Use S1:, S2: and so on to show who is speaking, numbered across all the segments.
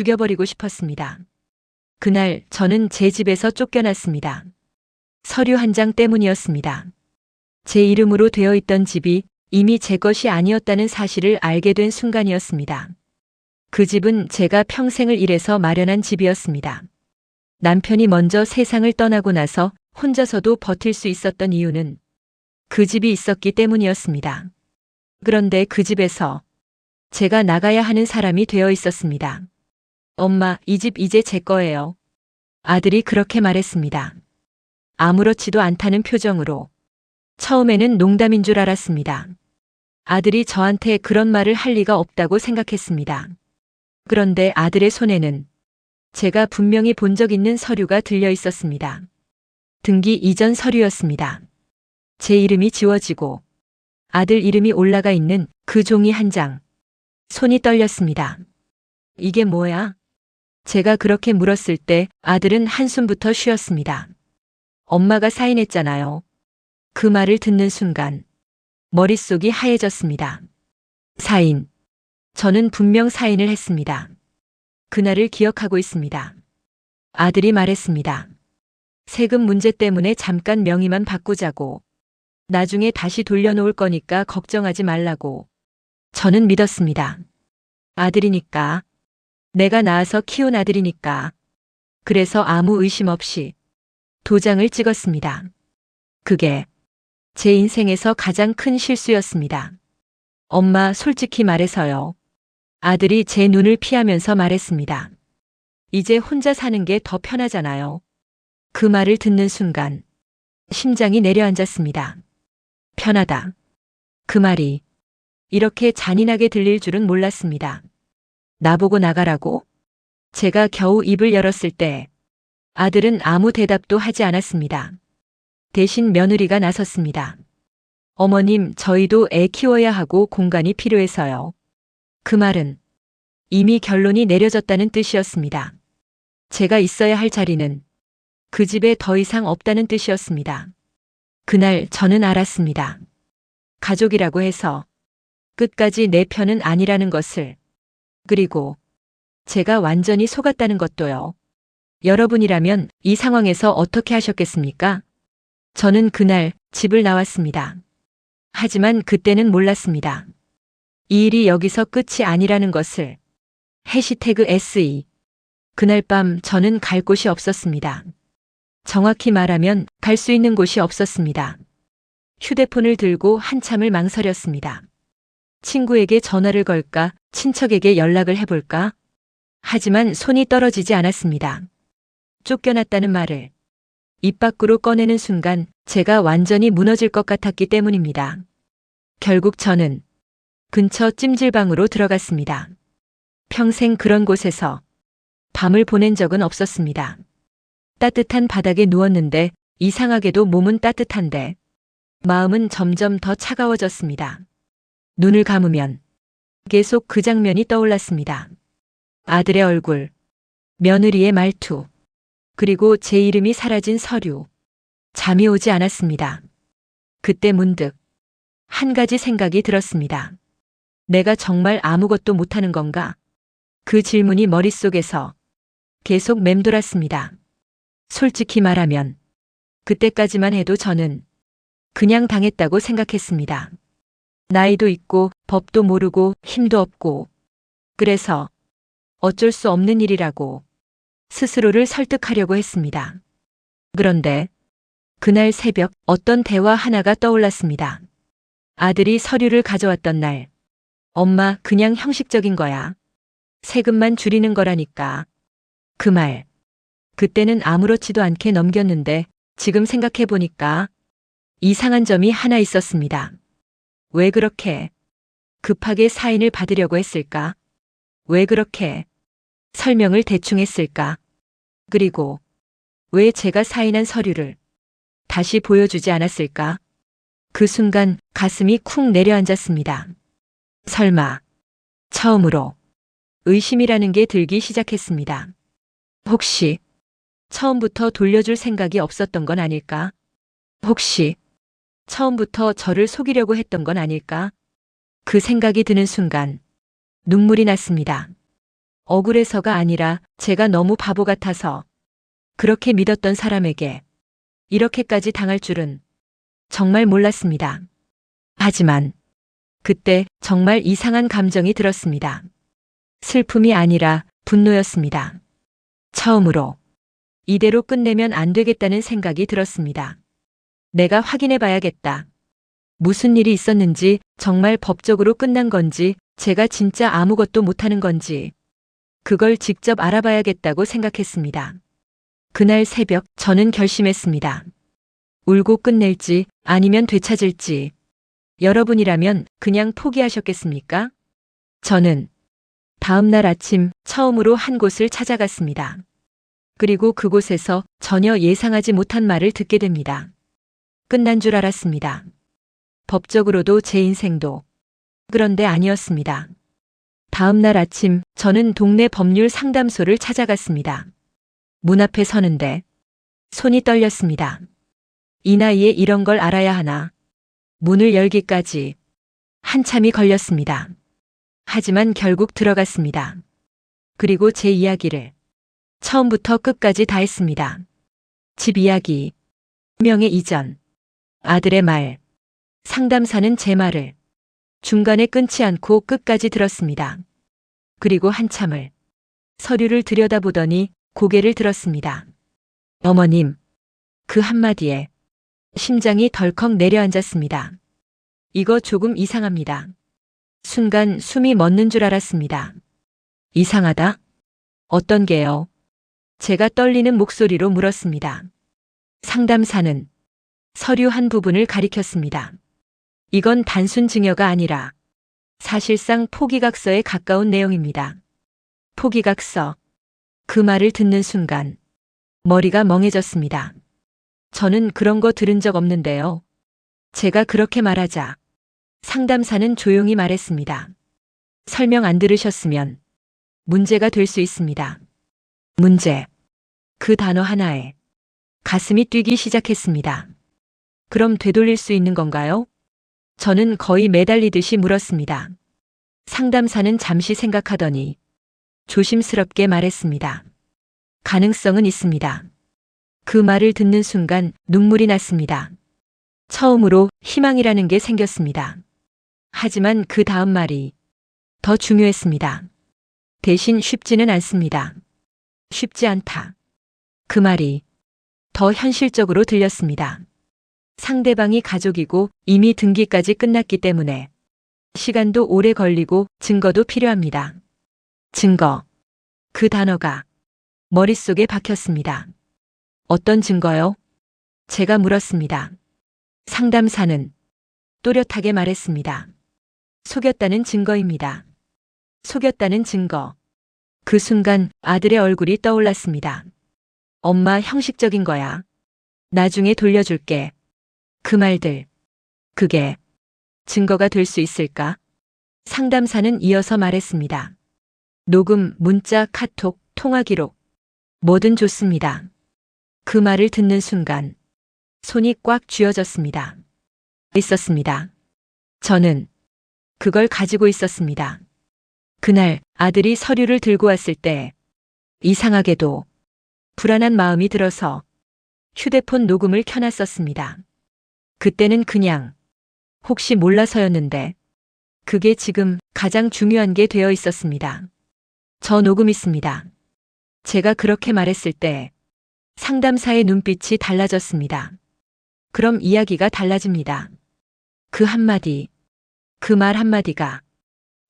S1: 죽여버리고 싶었습니다. 그날 저는 제 집에서 쫓겨났습니다. 서류 한 장 때문이었습니다. 제 이름으로 되어 있던 집이 이미 제 것이 아니었다는 사실을 알게 된 순간이었습니다. 그 집은 제가 평생을 일해서 마련한 집이었습니다. 남편이 먼저 세상을 떠나고 나서 혼자서도 버틸 수 있었던 이유는 그 집이 있었기 때문이었습니다. 그런데 그 집에서 제가 나가야 하는 사람이 되어 있었습니다. 엄마, 이 집 이제 제 거예요. 아들이 그렇게 말했습니다. 아무렇지도 않다는 표정으로. 처음에는 농담인 줄 알았습니다. 아들이 저한테 그런 말을 할 리가 없다고 생각했습니다. 그런데 아들의 손에는 제가 분명히 본 적 있는 서류가 들려 있었습니다. 등기 이전 서류였습니다. 제 이름이 지워지고 아들 이름이 올라가 있는 그 종이 한 장. 손이 떨렸습니다. 이게 뭐야? 제가 그렇게 물었을 때 아들은 한숨부터 쉬었습니다. 엄마가 사인했잖아요. 그 말을 듣는 순간 머릿속이 하얘졌습니다. 사인. 저는 분명 사인을 했습니다. 그날을 기억하고 있습니다. 아들이 말했습니다. 세금 문제 때문에 잠깐 명의만 바꾸자고. 나중에 다시 돌려놓을 거니까 걱정하지 말라고. 저는 믿었습니다. 아들이니까. 내가 낳아서 키운 아들이니까. 그래서 아무 의심 없이 도장을 찍었습니다. 그게 제 인생에서 가장 큰 실수였습니다. 엄마, 솔직히 말해서요. 아들이 제 눈을 피하면서 말했습니다. 이제 혼자 사는 게 더 편하잖아요. 그 말을 듣는 순간 심장이 내려앉았습니다. 편하다. 그 말이 이렇게 잔인하게 들릴 줄은 몰랐습니다. 나보고 나가라고? 제가 겨우 입을 열었을 때 아들은 아무 대답도 하지 않았습니다. 대신 며느리가 나섰습니다. 어머님, 저희도 애 키워야 하고 공간이 필요해서요. 그 말은 이미 결론이 내려졌다는 뜻이었습니다. 제가 있어야 할 자리는 그 집에 더 이상 없다는 뜻이었습니다. 그날 저는 알았습니다. 가족이라고 해서 끝까지 내 편은 아니라는 것을. 그리고 제가 완전히 속았다는 것도요. 여러분이라면 이 상황에서 어떻게 하셨겠습니까? 저는 그날 집을 나왔습니다. 하지만 그때는 몰랐습니다. 이 일이 여기서 끝이 아니라는 것을. 해시태그 SE. 그날 밤 저는 갈 곳이 없었습니다. 정확히 말하면 갈 수 있는 곳이 없었습니다. 휴대폰을 들고 한참을 망설였습니다. 친구에게 전화를 걸까, 친척에게 연락을 해볼까? 하지만 손이 떨어지지 않았습니다. 쫓겨났다는 말을 입 밖으로 꺼내는 순간 제가 완전히 무너질 것 같았기 때문입니다. 결국 저는 근처 찜질방으로 들어갔습니다. 평생 그런 곳에서 밤을 보낸 적은 없었습니다. 따뜻한 바닥에 누웠는데 이상하게도 몸은 따뜻한데 마음은 점점 더 차가워졌습니다. 눈을 감으면 계속 그 장면이 떠올랐습니다. 아들의 얼굴, 며느리의 말투, 그리고 제 이름이 사라진 서류. 잠이 오지 않았습니다. 그때 문득 한 가지 생각이 들었습니다. 내가 정말 아무것도 못하는 건가? 그 질문이 머릿속에서 계속 맴돌았습니다. 솔직히 말하면 그때까지만 해도 저는 그냥 당했다고 생각했습니다. 나이도 있고 법도 모르고 힘도 없고 그래서 어쩔 수 없는 일이라고 스스로를 설득하려고 했습니다. 그런데 그날 새벽 어떤 대화 하나가 떠올랐습니다. 아들이 서류를 가져왔던 날. 엄마, 그냥 형식적인 거야. 세금만 줄이는 거라니까. 그 말. 그때는 아무렇지도 않게 넘겼는데 지금 생각해보니까 이상한 점이 하나 있었습니다. 왜 그렇게 급하게 사인을 받으려고 했을까? 왜 그렇게 설명을 대충 했을까? 그리고 왜 제가 사인한 서류를 다시 보여주지 않았을까? 그 순간 가슴이 쿵 내려앉았습니다. 설마 처음으로 의심이라는 게 들기 시작했습니다. 혹시 처음부터 돌려줄 생각이 없었던 건 아닐까? 혹시 처음부터 저를 속이려고 했던 건 아닐까? 그 생각이 드는 순간 눈물이 났습니다. 억울해서가 아니라 제가 너무 바보 같아서 그렇게 믿었던 사람에게 이렇게까지 당할 줄은 정말 몰랐습니다. 하지만 그때 정말 이상한 감정이 들었습니다. 슬픔이 아니라 분노였습니다. 처음으로 이대로 끝내면 안 되겠다는 생각이 들었습니다. 내가 확인해 봐야겠다. 무슨 일이 있었는지, 정말 법적으로 끝난 건지, 제가 진짜 아무것도 못하는 건지, 그걸 직접 알아봐야겠다고 생각했습니다. 그날 새벽 저는 결심했습니다. 울고 끝낼지 아니면 되찾을지. 여러분이라면 그냥 포기하셨겠습니까? 저는 다음 날 아침 처음으로 한 곳을 찾아갔습니다. 그리고 그곳에서 전혀 예상하지 못한 말을 듣게 됩니다. 끝난 줄 알았습니다. 법적으로도 제 인생도. 그런데 아니었습니다. 다음 날 아침 저는 동네 법률 상담소를 찾아갔습니다. 문 앞에 서는데 손이 떨렸습니다. 이 나이에 이런 걸 알아야 하나. 문을 열기까지 한참이 걸렸습니다. 하지만 결국 들어갔습니다. 그리고 제 이야기를 처음부터 끝까지 다 했습니다. 집 이야기, 명예 이전, 아들의 말, 상담사는 제 말을 중간에 끊지 않고 끝까지 들었습니다. 그리고 한참을 서류를 들여다보더니 고개를 들었습니다. 어머님, 그 한마디에 심장이 덜컥 내려앉았습니다. 이거 조금 이상합니다. 순간 숨이 멎는 줄 알았습니다. 이상하다? 어떤 게요? 제가 떨리는 목소리로 물었습니다. 상담사는 서류 한 부분을 가리켰습니다. 이건 단순 증여가 아니라 사실상 포기각서에 가까운 내용입니다. 포기각서. 그 말을 듣는 순간 머리가 멍해졌습니다. 저는 그런 거 들은 적 없는데요. 제가 그렇게 말하자 상담사는 조용히 말했습니다. 설명 안 들으셨으면 문제가 될 수 있습니다. 문제. 그 단어 하나에 가슴이 뛰기 시작했습니다. 그럼 되돌릴 수 있는 건가요? 저는 거의 매달리듯이 물었습니다. 상담사는 잠시 생각하더니 조심스럽게 말했습니다. 가능성은 있습니다. 그 말을 듣는 순간 눈물이 났습니다. 처음으로 희망이라는 게 생겼습니다. 하지만 그 다음 말이 더 중요했습니다. 대신 쉽지는 않습니다. 쉽지 않다. 그 말이 더 현실적으로 들렸습니다. 상대방이 가족이고 이미 등기까지 끝났기 때문에 시간도 오래 걸리고 증거도 필요합니다. 증거. 그 단어가 머릿속에 박혔습니다. 어떤 증거요? 제가 물었습니다. 상담사는 또렷하게 말했습니다. 속였다는 증거입니다. 속였다는 증거. 그 순간 아들의 얼굴이 떠올랐습니다. 엄마, 형식적인 거야. 나중에 돌려줄게. 그 말들. 그게 증거가 될 수 있을까? 상담사는 이어서 말했습니다. 녹음, 문자, 카톡, 통화 기록. 뭐든 좋습니다. 그 말을 듣는 순간 손이 꽉 쥐어졌습니다. 있었습니다. 저는 그걸 가지고 있었습니다. 그날 아들이 서류를 들고 왔을 때 이상하게도 불안한 마음이 들어서 휴대폰 녹음을 켜놨었습니다. 그때는 그냥 혹시 몰라서였는데 그게 지금 가장 중요한 게 되어 있었습니다. 저 녹음 있습니다. 제가 그렇게 말했을 때 상담사의 눈빛이 달라졌습니다. 그럼 이야기가 달라집니다. 그 한마디, 그 말 한마디가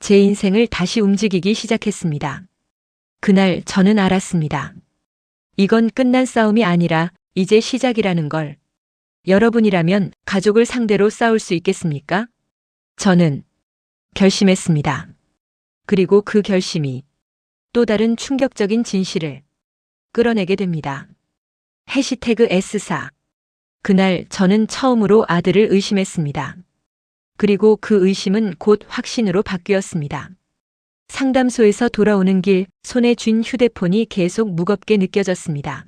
S1: 제 인생을 다시 움직이기 시작했습니다. 그날 저는 알았습니다. 이건 끝난 싸움이 아니라 이제 시작이라는 걸. 여러분이라면 가족을 상대로 싸울 수 있겠습니까? 저는 결심했습니다. 그리고 그 결심이 또 다른 충격적인 진실을 끌어내게 됩니다. 해시태그 S4. 그날 저는 처음으로 아들을 의심했습니다. 그리고 그 의심은 곧 확신으로 바뀌었습니다. 상담소에서 돌아오는 길 손에 쥔 휴대폰이 계속 무겁게 느껴졌습니다.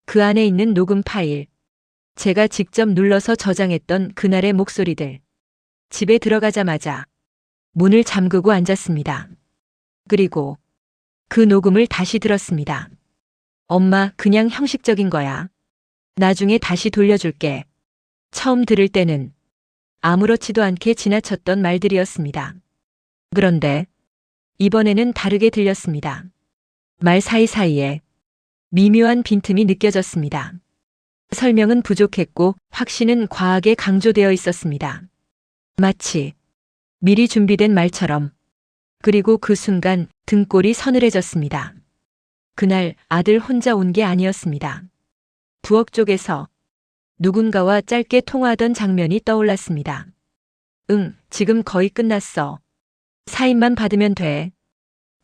S1: 그 안에 있는 녹음 파일. 제가 직접 눌러서 저장했던 그날의 목소리들. 집에 들어가자마자 문을 잠그고 앉았습니다. 그리고 그 녹음을 다시 들었습니다. 엄마, 그냥 형식적인 거야. 나중에 다시 돌려줄게. 처음 들을 때는 아무렇지도 않게 지나쳤던 말들이었습니다. 그런데 이번에는 다르게 들렸습니다. 말 사이사이에 미묘한 빈틈이 느껴졌습니다. 설명은 부족했고 확신은 과하게 강조되어 있었습니다. 마치 미리 준비된 말처럼. 그리고 그 순간 등골이 서늘해졌습니다. 그날 아들 혼자 온 게 아니었습니다. 부엌 쪽에서 누군가와 짧게 통화하던 장면이 떠올랐습니다. 응, 지금 거의 끝났어. 사인만 받으면 돼.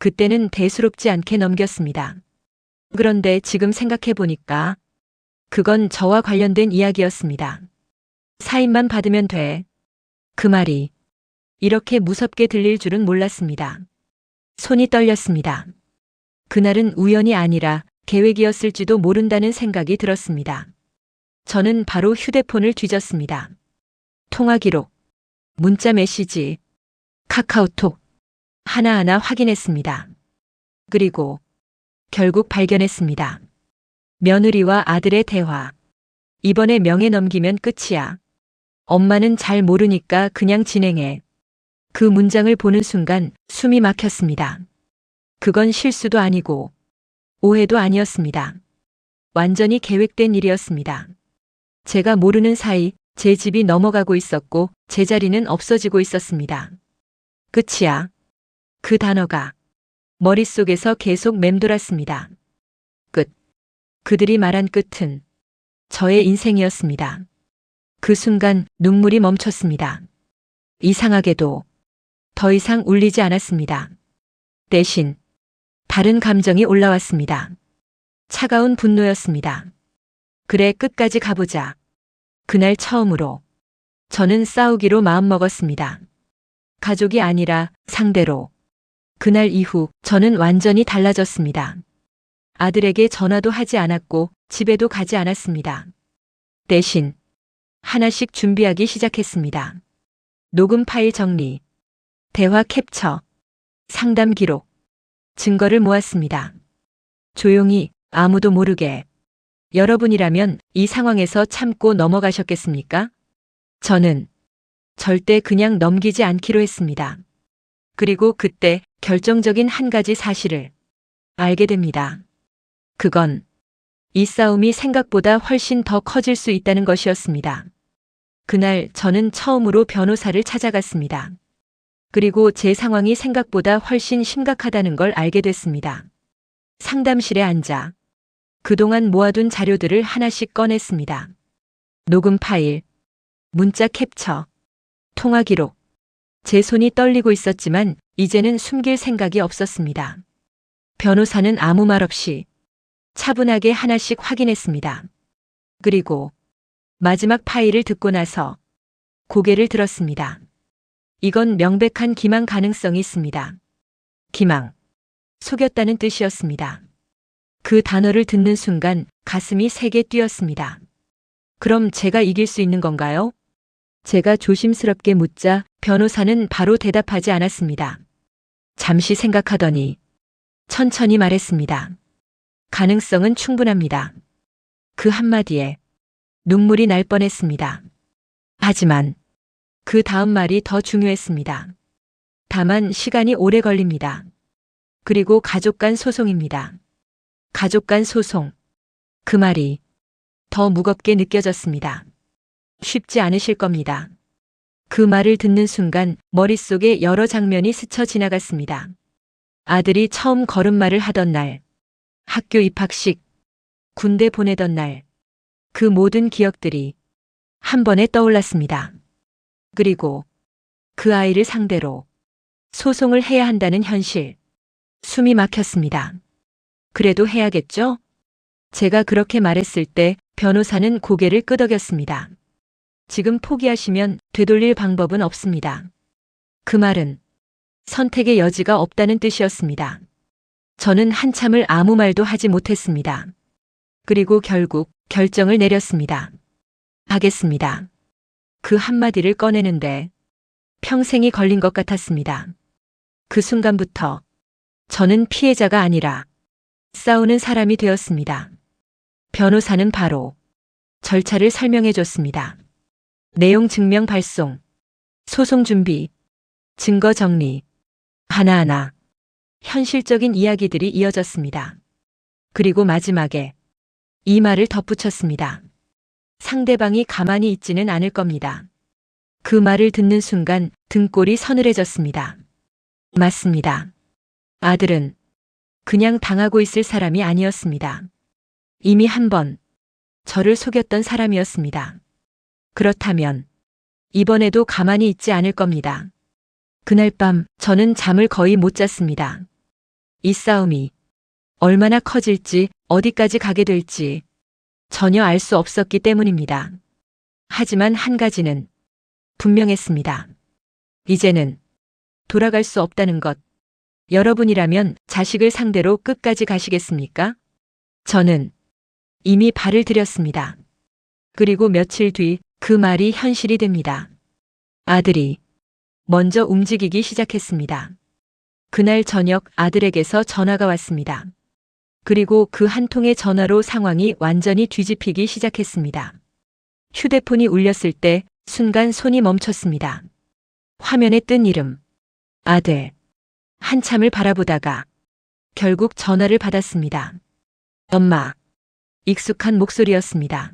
S1: 그때는 대수롭지 않게 넘겼습니다. 그런데 지금 생각해보니까 그건 저와 관련된 이야기였습니다. 사인만 받으면 돼. 그 말이 이렇게 무섭게 들릴 줄은 몰랐습니다. 손이 떨렸습니다. 그날은 우연이 아니라 계획이었을지도 모른다는 생각이 들었습니다. 저는 바로 휴대폰을 뒤졌습니다. 통화 기록, 문자 메시지, 카카오톡 하나하나 확인했습니다. 그리고 결국 발견했습니다. 며느리와 아들의 대화. 이번에 명예 넘기면 끝이야. 엄마는 잘 모르니까 그냥 진행해. 그 문장을 보는 순간 숨이 막혔습니다. 그건 실수도 아니고 오해도 아니었습니다. 완전히 계획된 일이었습니다. 제가 모르는 사이 제 집이 넘어가고 있었고 제 자리는 없어지고 있었습니다. 끝이야. 그 단어가 머릿속에서 계속 맴돌았습니다. 끝. 그들이 말한 끝은 저의 인생이었습니다. 그 순간 눈물이 멈췄습니다. 이상하게도 더 이상 울리지 않았습니다. 대신 다른 감정이 올라왔습니다. 차가운 분노였습니다. 그래, 끝까지 가보자. 그날 처음으로 저는 싸우기로 마음먹었습니다. 가족이 아니라 상대로. 그날 이후 저는 완전히 달라졌습니다. 아들에게 전화도 하지 않았고 집에도 가지 않았습니다. 대신 하나씩 준비하기 시작했습니다. 녹음 파일 정리, 대화 캡처, 상담 기록, 증거를 모았습니다. 조용히 아무도 모르게. 여러분이라면 이 상황에서 참고 넘어가셨겠습니까? 저는 절대 그냥 넘기지 않기로 했습니다. 그리고 그때 결정적인 한 가지 사실을 알게 됩니다. 그건 이 싸움이 생각보다 훨씬 더 커질 수 있다는 것이었습니다. 그날 저는 처음으로 변호사를 찾아갔습니다. 그리고 제 상황이 생각보다 훨씬 심각하다는 걸 알게 됐습니다. 상담실에 앉아 그동안 모아둔 자료들을 하나씩 꺼냈습니다. 녹음 파일, 문자 캡처, 통화 기록. 제 손이 떨리고 있었지만 이제는 숨길 생각이 없었습니다. 변호사는 아무 말 없이 차분하게 하나씩 확인했습니다. 그리고 마지막 파일을 듣고 나서 고개를 들었습니다. 이건 명백한 기망 가능성이 있습니다. 기망. 속였다는 뜻이었습니다. 그 단어를 듣는 순간 가슴이 세게 뛰었습니다. 그럼 제가 이길 수 있는 건가요? 제가 조심스럽게 묻자 변호사는 바로 대답하지 않았습니다. 잠시 생각하더니 천천히 말했습니다. 가능성은 충분합니다. 그 한마디에 눈물이 날 뻔했습니다. 하지만 그 다음 말이 더 중요했습니다. 다만 시간이 오래 걸립니다. 그리고 가족 간 소송입니다. 가족 간 소송. 그 말이 더 무겁게 느껴졌습니다. 쉽지 않으실 겁니다. 그 말을 듣는 순간 머릿속에 여러 장면이 스쳐 지나갔습니다. 아들이 처음 걸음마를 하던 날, 학교 입학식, 군대 보내던 날, 그 모든 기억들이 한 번에 떠올랐습니다. 그리고 그 아이를 상대로 소송을 해야 한다는 현실. 숨이 막혔습니다. 그래도 해야겠죠? 제가 그렇게 말했을 때 변호사는 고개를 끄덕였습니다. 지금 포기하시면 되돌릴 방법은 없습니다. 그 말은 선택의 여지가 없다는 뜻이었습니다. 저는 한참을 아무 말도 하지 못했습니다. 그리고 결국 결정을 내렸습니다. 하겠습니다. 그 한마디를 꺼내는데 평생이 걸린 것 같았습니다. 그 순간부터 저는 피해자가 아니라 싸우는 사람이 되었습니다. 변호사는 바로 절차를 설명해 줬습니다. 내용 증명 발송, 소송 준비, 증거 정리, 하나하나 현실적인 이야기들이 이어졌습니다. 그리고 마지막에 이 말을 덧붙였습니다. 상대방이 가만히 있지는 않을 겁니다. 그 말을 듣는 순간 등골이 서늘해졌습니다. 맞습니다. 아들은 그냥 당하고 있을 사람이 아니었습니다. 이미 한 번 저를 속였던 사람이었습니다. 그렇다면 이번에도 가만히 있지 않을 겁니다. 그날 밤 저는 잠을 거의 못 잤습니다. 이 싸움이 얼마나 커질지 어디까지 가게 될지 전혀 알 수 없었기 때문입니다. 하지만 한 가지는 분명했습니다. 이제는 돌아갈 수 없다는 것. 여러분이라면 자식을 상대로 끝까지 가시겠습니까? 저는 이미 발을 들였습니다. 그리고 며칠 뒤 그 말이 현실이 됩니다. 아들이 먼저 움직이기 시작했습니다. 그날 저녁 아들에게서 전화가 왔습니다. 그리고 그 한 통의 전화로 상황이 완전히 뒤집히기 시작했습니다. 휴대폰이 울렸을 때 순간 손이 멈췄습니다. 화면에 뜬 이름, 아들. 한참을 바라보다가 결국 전화를 받았습니다. 엄마. 익숙한 목소리였습니다.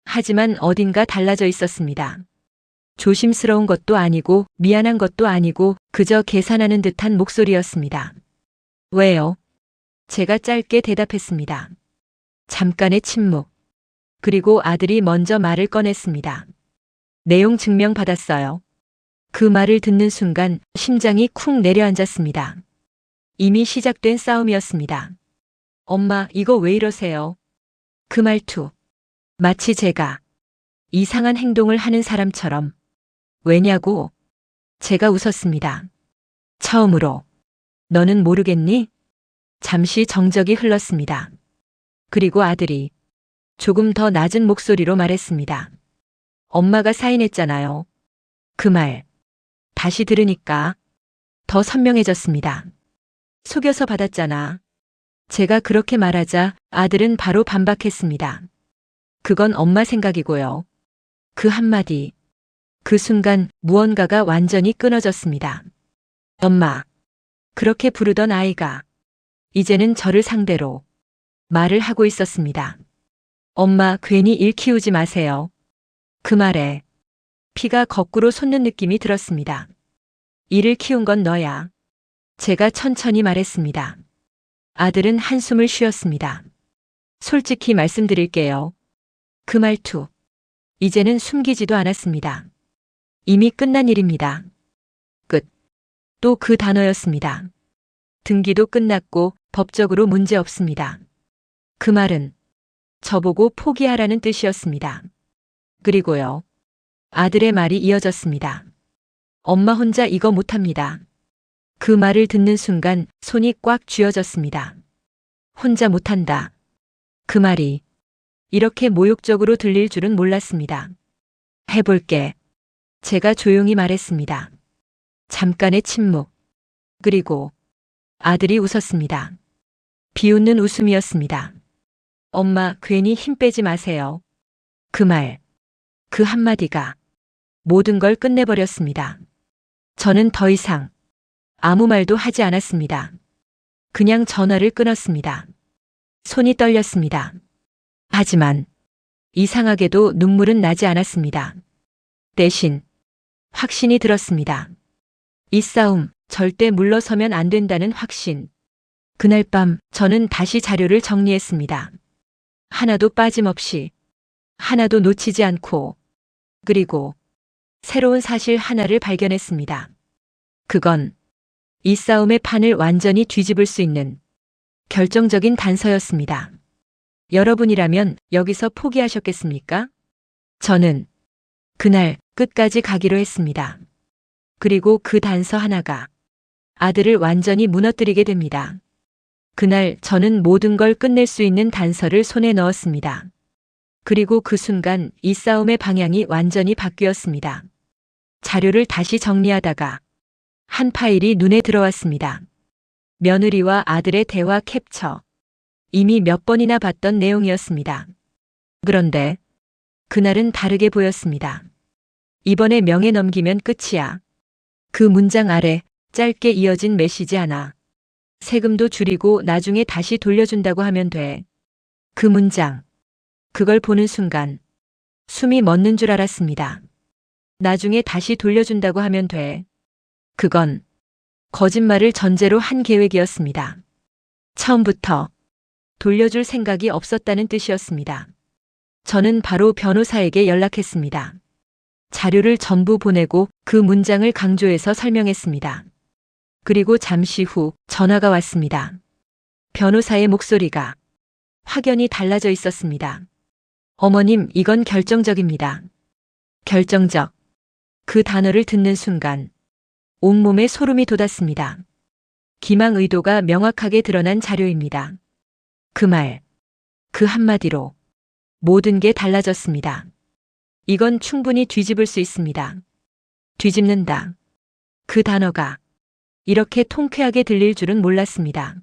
S1: 하지만 어딘가 달라져 있었습니다. 조심스러운 것도 아니고 미안한 것도 아니고 그저 계산하는 듯한 목소리였습니다. 왜요? 제가 짧게 대답했습니다. 잠깐의 침묵. 그리고 아들이 먼저 말을 꺼냈습니다. 내용 증명 받았어요. 그 말을 듣는 순간 심장이 쿵 내려앉았습니다. 이미 시작된 싸움이었습니다. 엄마, 이거 왜 이러세요? 그 말투. 마치 제가 이상한 행동을 하는 사람처럼. 왜냐고? 제가 웃었습니다. 처음으로. 너는 모르겠니? 잠시 정적이 흘렀습니다. 그리고 아들이 조금 더 낮은 목소리로 말했습니다. 엄마가 사인했잖아요. 그 말 다시 들으니까 더 선명해졌습니다. 속여서 받았잖아. 제가 그렇게 말하자 아들은 바로 반박했습니다. 그건 엄마 생각이고요. 그 한마디. 그 순간 무언가가 완전히 끊어졌습니다. 엄마. 그렇게 부르던 아이가 이제는 저를 상대로 말을 하고 있었습니다. 엄마, 괜히 일 키우지 마세요. 그 말에 피가 거꾸로 솟는 느낌이 들었습니다. 일을 키운 건 너야. 제가 천천히 말했습니다. 아들은 한숨을 쉬었습니다. 솔직히 말씀드릴게요. 그 말투. 이제는 숨기지도 않았습니다. 이미 끝난 일입니다. 끝. 또 그 단어였습니다. 등기도 끝났고 법적으로 문제 없습니다. 그 말은 저보고 포기하라는 뜻이었습니다. 그리고요. 아들의 말이 이어졌습니다. 엄마 혼자 이거 못합니다. 그 말을 듣는 순간 손이 꽉 쥐어졌습니다. 혼자 못한다. 그 말이 이렇게 모욕적으로 들릴 줄은 몰랐습니다. 해볼게. 제가 조용히 말했습니다. 잠깐의 침묵. 그리고 아들이 웃었습니다. 비웃는 웃음이었습니다. 엄마, 괜히 힘 빼지 마세요. 그 말, 그 한마디가 모든 걸 끝내버렸습니다. 저는 더 이상 아무 말도 하지 않았습니다. 그냥 전화를 끊었습니다. 손이 떨렸습니다. 하지만 이상하게도 눈물은 나지 않았습니다. 대신 확신이 들었습니다. 이 싸움 절대 물러서면 안 된다는 확신. 그날 밤 저는 다시 자료를 정리했습니다. 하나도 빠짐없이, 하나도 놓치지 않고, 그리고 새로운 사실 하나를 발견했습니다. 그건 이 싸움의 판을 완전히 뒤집을 수 있는 결정적인 단서였습니다. 여러분이라면 여기서 포기하셨겠습니까? 저는 그날 끝까지 가기로 했습니다. 그리고 그 단서 하나가 아들을 완전히 무너뜨리게 됩니다. 그날 저는 모든 걸 끝낼 수 있는 단서를 손에 넣었습니다. 그리고 그 순간 이 싸움의 방향이 완전히 바뀌었습니다. 자료를 다시 정리하다가 한 파일이 눈에 들어왔습니다. 며느리와 아들의 대화 캡처. 이미 몇 번이나 봤던 내용이었습니다. 그런데 그날은 다르게 보였습니다. 이번에 명예 넘기면 끝이야. 그 문장 아래 짧게 이어진 메시지 하나. 세금도 줄이고 나중에 다시 돌려준다고 하면 돼. 그 문장. 그걸 보는 순간 숨이 멎는 줄 알았습니다. 나중에 다시 돌려준다고 하면 돼. 그건 거짓말을 전제로 한 계획이었습니다. 처음부터 돌려줄 생각이 없었다는 뜻이었습니다. 저는 바로 변호사에게 연락했습니다. 자료를 전부 보내고 그 문장을 강조해서 설명했습니다. 그리고 잠시 후 전화가 왔습니다. 변호사의 목소리가 확연히 달라져 있었습니다. 어머님, 이건 결정적입니다. 결정적. 그 단어를 듣는 순간 온몸에 소름이 돋았습니다. 기망 의도가 명확하게 드러난 자료입니다. 그 말, 그 한마디로 모든 게 달라졌습니다. 이건 충분히 뒤집을 수 있습니다. 뒤집는다. 그 단어가 이렇게 통쾌하게 들릴 줄은 몰랐습니다.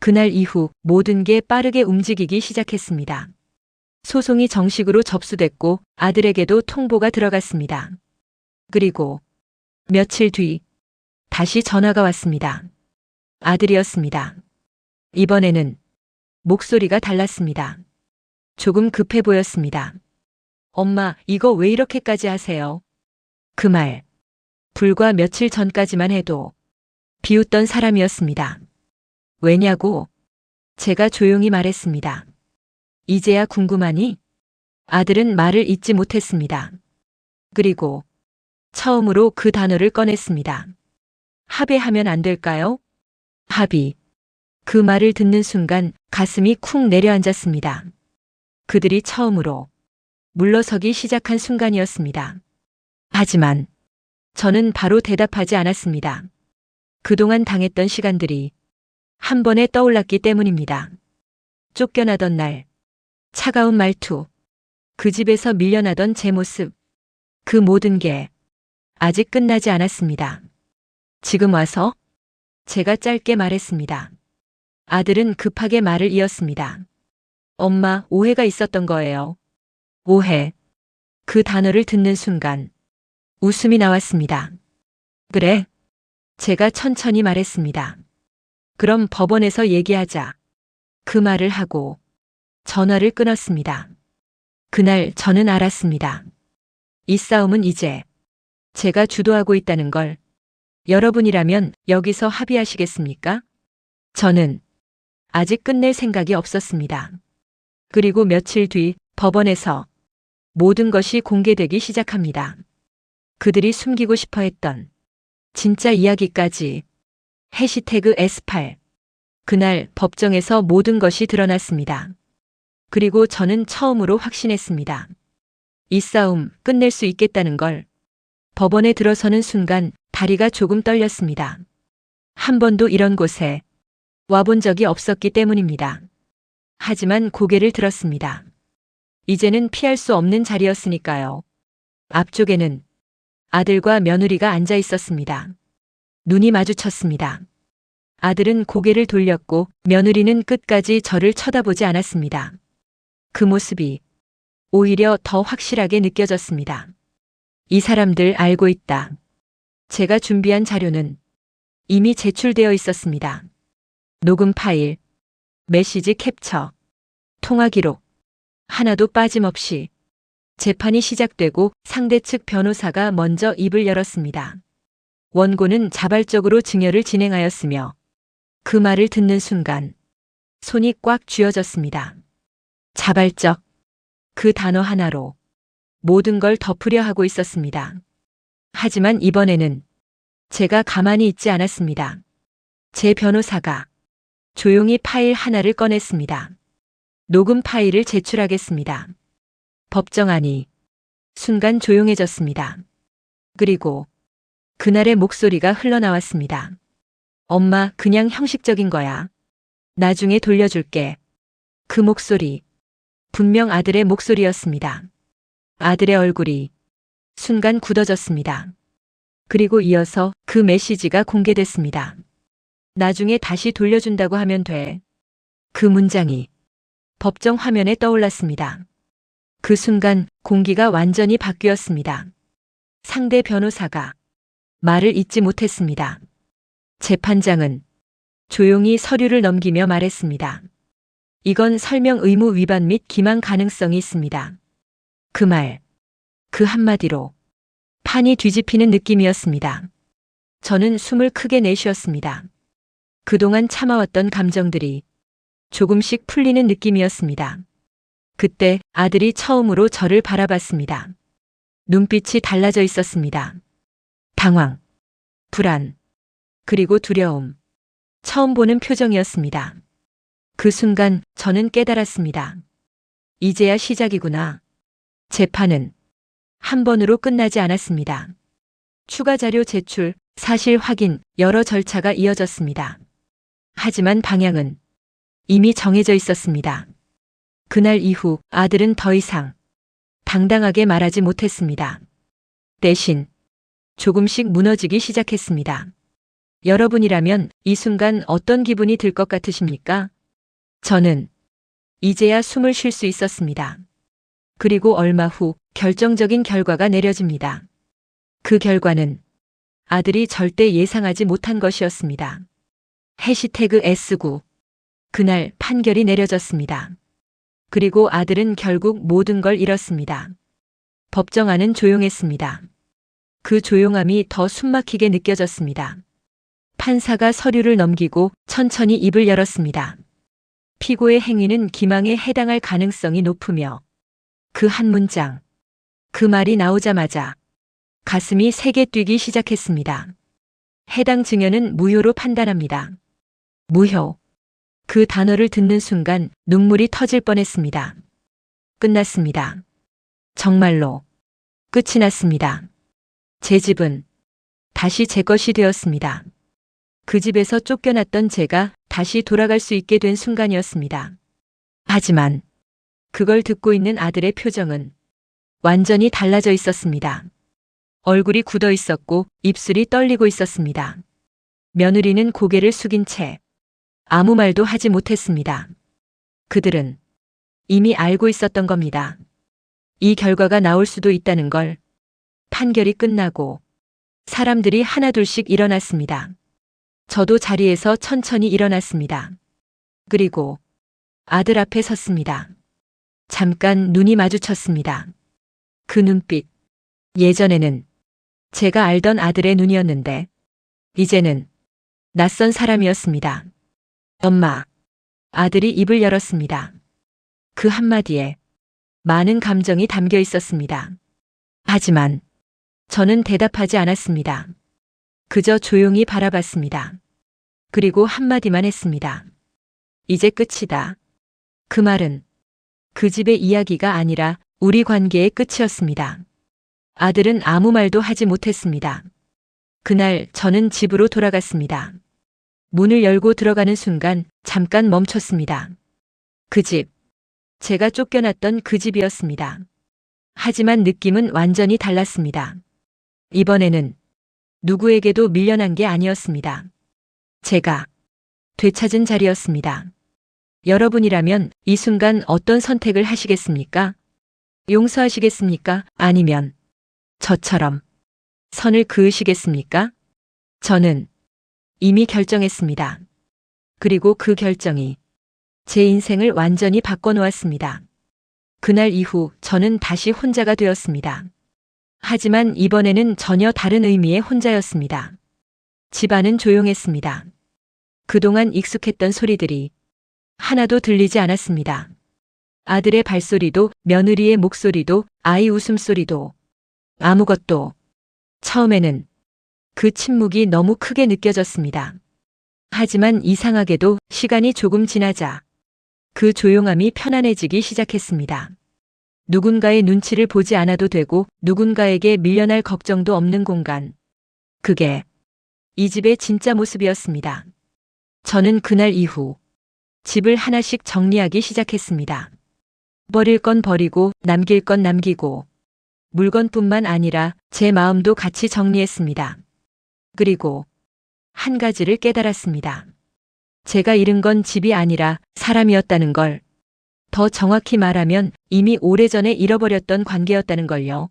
S1: 그날 이후 모든 게 빠르게 움직이기 시작했습니다. 소송이 정식으로 접수됐고 아들에게도 통보가 들어갔습니다. 그리고 며칠 뒤 다시 전화가 왔습니다. 아들이었습니다. 이번에는 목소리가 달랐습니다. 조금 급해 보였습니다. 엄마, 이거 왜 이렇게까지 하세요? 그 말, 불과 며칠 전까지만 해도 비웃던 사람이었습니다. 왜냐고? 제가 조용히 말했습니다. 이제야 궁금하니? 아들은 말을 잇지 못했습니다. 그리고 처음으로 그 단어를 꺼냈습니다. 합의하면 안 될까요? 합의. 그 말을 듣는 순간 가슴이 쿵 내려앉았습니다. 그들이 처음으로 물러서기 시작한 순간이었습니다. 하지만 저는 바로 대답하지 않았습니다. 그동안 당했던 시간들이 한 번에 떠올랐기 때문입니다. 쫓겨나던 날, 차가운 말투, 그 집에서 밀려나던 제 모습, 그 모든 게 아직 끝나지 않았습니다. 지금 와서 제가 짧게 말했습니다. 아들은 급하게 말을 이었습니다. 엄마, 오해가 있었던 거예요. 오해. 그 단어를 듣는 순간 웃음이 나왔습니다. 그래. 제가 천천히 말했습니다. 그럼 법원에서 얘기하자. 그 말을 하고 전화를 끊었습니다. 그날 저는 알았습니다. 이 싸움은 이제 제가 주도하고 있다는 걸. 여러분이라면 여기서 합의하시겠습니까? 저는 아직 끝낼 생각이 없었습니다. 그리고 며칠 뒤 법원에서 모든 것이 공개되기 시작합니다. 그들이 숨기고 싶어 했던 진짜 이야기까지. 해시태그 S8. 그날 법정에서 모든 것이 드러났습니다. 그리고 저는 처음으로 확신했습니다. 이 싸움 끝낼 수 있겠다는 걸. 법원에 들어서는 순간 다리가 조금 떨렸습니다. 한 번도 이런 곳에 와본 적이 없었기 때문입니다. 하지만 고개를 들었습니다. 이제는 피할 수 없는 자리였으니까요. 앞쪽에는 아들과 며느리가 앉아 있었습니다. 눈이 마주쳤습니다. 아들은 고개를 돌렸고 며느리는 끝까지 저를 쳐다보지 않았습니다. 그 모습이 오히려 더 확실하게 느껴졌습니다. 이 사람들 알고 있다. 제가 준비한 자료는 이미 제출되어 있었습니다. 녹음 파일, 메시지 캡처, 통화 기록, 하나도 빠짐없이. 재판이 시작되고 상대 측 변호사가 먼저 입을 열었습니다. 원고는 자발적으로 증여를 진행하였으며 그 말을 듣는 순간 손이 꽉 쥐어졌습니다. 자발적. 그 단어 하나로 모든 걸 덮으려 하고 있었습니다. 하지만 이번에는 제가 가만히 있지 않았습니다. 제 변호사가 조용히 파일 하나를 꺼냈습니다. 녹음 파일을 제출하겠습니다. 법정 안이 순간 조용해졌습니다. 그리고 그날의 목소리가 흘러나왔습니다. 엄마, 그냥 형식적인 거야. 나중에 돌려줄게. 그 목소리, 분명 아들의 목소리였습니다. 아들의 얼굴이 순간 굳어졌습니다. 그리고 이어서 그 메시지가 공개됐습니다. 나중에 다시 돌려준다고 하면 돼. 그 문장이 법정 화면에 떠올랐습니다. 그 순간 공기가 완전히 바뀌었습니다. 상대 변호사가 말을 잇지 못했습니다. 재판장은 조용히 서류를 넘기며 말했습니다. 이건 설명 의무 위반 및 기망 가능성이 있습니다. 그 말, 그 한마디로 판이 뒤집히는 느낌이었습니다. 저는 숨을 크게 내쉬었습니다. 그동안 참아왔던 감정들이 조금씩 풀리는 느낌이었습니다. 그때 아들이 처음으로 저를 바라봤습니다. 눈빛이 달라져 있었습니다. 당황, 불안, 그리고 두려움. 처음 보는 표정이었습니다. 그 순간 저는 깨달았습니다. 이제야 시작이구나. 재판은 한 번으로 끝나지 않았습니다. 추가 자료 제출, 사실 확인, 여러 절차가 이어졌습니다. 하지만 방향은 이미 정해져 있었습니다. 그날 이후 아들은 더 이상 당당하게 말하지 못했습니다. 대신 조금씩 무너지기 시작했습니다. 여러분이라면 이 순간 어떤 기분이 들 것 같으십니까? 저는 이제야 숨을 쉴 수 있었습니다. 그리고 얼마 후 결정적인 결과가 내려집니다. 그 결과는 아들이 절대 예상하지 못한 것이었습니다. 해시태그 S9. 그날 판결이 내려졌습니다. 그리고 아들은 결국 모든 걸 잃었습니다. 법정 안은 조용했습니다. 그 조용함이 더 숨막히게 느껴졌습니다. 판사가 서류를 넘기고 천천히 입을 열었습니다. 피고의 행위는 기망에 해당할 가능성이 높으며 그 한 문장, 그 말이 나오자마자 가슴이 세게 뛰기 시작했습니다. 해당 증언은 무효로 판단합니다. 무효. 그 단어를 듣는 순간 눈물이 터질 뻔했습니다. 끝났습니다. 정말로 끝이 났습니다. 제 집은 다시 제 것이 되었습니다. 그 집에서 쫓겨났던 제가 다시 돌아갈 수 있게 된 순간이었습니다. 하지만 그걸 듣고 있는 아들의 표정은 완전히 달라져 있었습니다. 얼굴이 굳어 있었고 입술이 떨리고 있었습니다. 며느리는 고개를 숙인 채 아무 말도 하지 못했습니다. 그들은 이미 알고 있었던 겁니다. 이 결과가 나올 수도 있다는 걸. 판결이 끝나고 사람들이 하나둘씩 일어났습니다. 저도 자리에서 천천히 일어났습니다. 그리고 아들 앞에 섰습니다. 잠깐 눈이 마주쳤습니다. 그 눈빛. 예전에는 제가 알던 아들의 눈이었는데 이제는 낯선 사람이었습니다. 엄마. 아들이 입을 열었습니다. 그 한마디에 많은 감정이 담겨 있었습니다. 하지만 저는 대답하지 않았습니다. 그저 조용히 바라봤습니다. 그리고 한마디만 했습니다. 이제 끝이다. 그 말은 그 집의 이야기가 아니라 우리 관계의 끝이었습니다. 아들은 아무 말도 하지 못했습니다. 그날 저는 집으로 돌아갔습니다. 문을 열고 들어가는 순간 잠깐 멈췄습니다. 그 집. 제가 쫓겨났던 그 집이었습니다. 하지만 느낌은 완전히 달랐습니다. 이번에는 누구에게도 밀려난 게 아니었습니다. 제가 되찾은 자리였습니다. 여러분이라면 이 순간 어떤 선택을 하시겠습니까? 용서하시겠습니까? 아니면 저처럼 선을 그으시겠습니까? 저는 이미 결정했습니다. 그리고 그 결정이 제 인생을 완전히 바꿔놓았습니다. 그날 이후 저는 다시 혼자가 되었습니다. 하지만 이번에는 전혀 다른 의미의 혼자였습니다. 집안은 조용했습니다. 그동안 익숙했던 소리들이 하나도 들리지 않았습니다. 아들의 발소리도, 며느리의 목소리도, 아이 웃음소리도, 아무것도. 처음에는 그 침묵이 너무 크게 느껴졌습니다. 하지만 이상하게도 시간이 조금 지나자 그 조용함이 편안해지기 시작했습니다. 누군가의 눈치를 보지 않아도 되고 누군가에게 밀려날 걱정도 없는 공간. 그게 이 집의 진짜 모습이었습니다. 저는 그날 이후 집을 하나씩 정리하기 시작했습니다. 버릴 건 버리고 남길 건 남기고 물건뿐만 아니라 제 마음도 같이 정리했습니다. 그리고 한 가지를 깨달았습니다. 제가 잃은 건 집이 아니라 사람이었다는 걸. 더 정확히 말하면 이미 오래전에 잃어버렸던 관계였다는 걸요.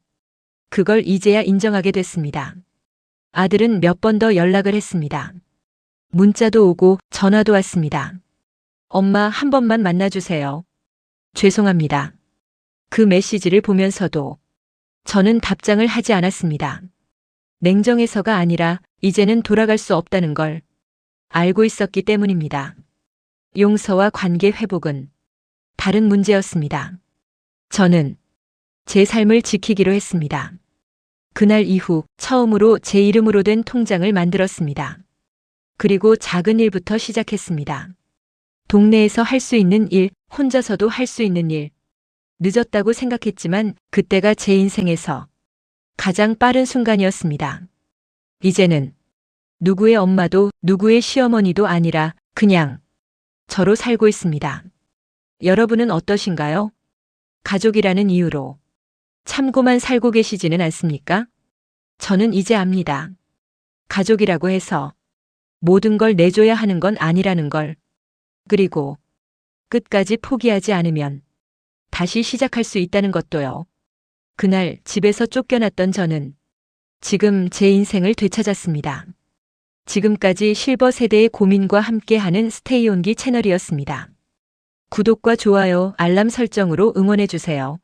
S1: 그걸 이제야 인정하게 됐습니다. 아들은 몇 번 더 연락을 했습니다. 문자도 오고 전화도 왔습니다. 엄마 한 번만 만나주세요. 죄송합니다. 그 메시지를 보면서도 저는 답장을 하지 않았습니다. 냉정해서가 아니라 이제는 돌아갈 수 없다는 걸 알고 있었기 때문입니다. 용서와 관계 회복은 다른 문제였습니다. 저는 제 삶을 지키기로 했습니다. 그날 이후 처음으로 제 이름으로 된 통장을 만들었습니다. 그리고 작은 일부터 시작했습니다. 동네에서 할 수 있는 일, 혼자서도 할 수 있는 일. 늦었다고 생각했지만 그때가 제 인생에서 가장 빠른 순간이었습니다. 이제는 누구의 엄마도 누구의 시어머니도 아니라 그냥 저로 살고 있습니다. 여러분은 어떠신가요? 가족이라는 이유로 참고만 살고 계시지는 않습니까? 저는 이제 압니다. 가족이라고 해서 모든 걸 내줘야 하는 건 아니라는 걸. 그리고 끝까지 포기하지 않으면 다시 시작할 수 있다는 것도요. 그날 집에서 쫓겨났던 저는 지금 제 인생을 되찾았습니다. 지금까지 실버 세대의 고민과 함께하는 스테이온기 채널이었습니다. 구독과 좋아요, 알람 설정으로 응원해주세요.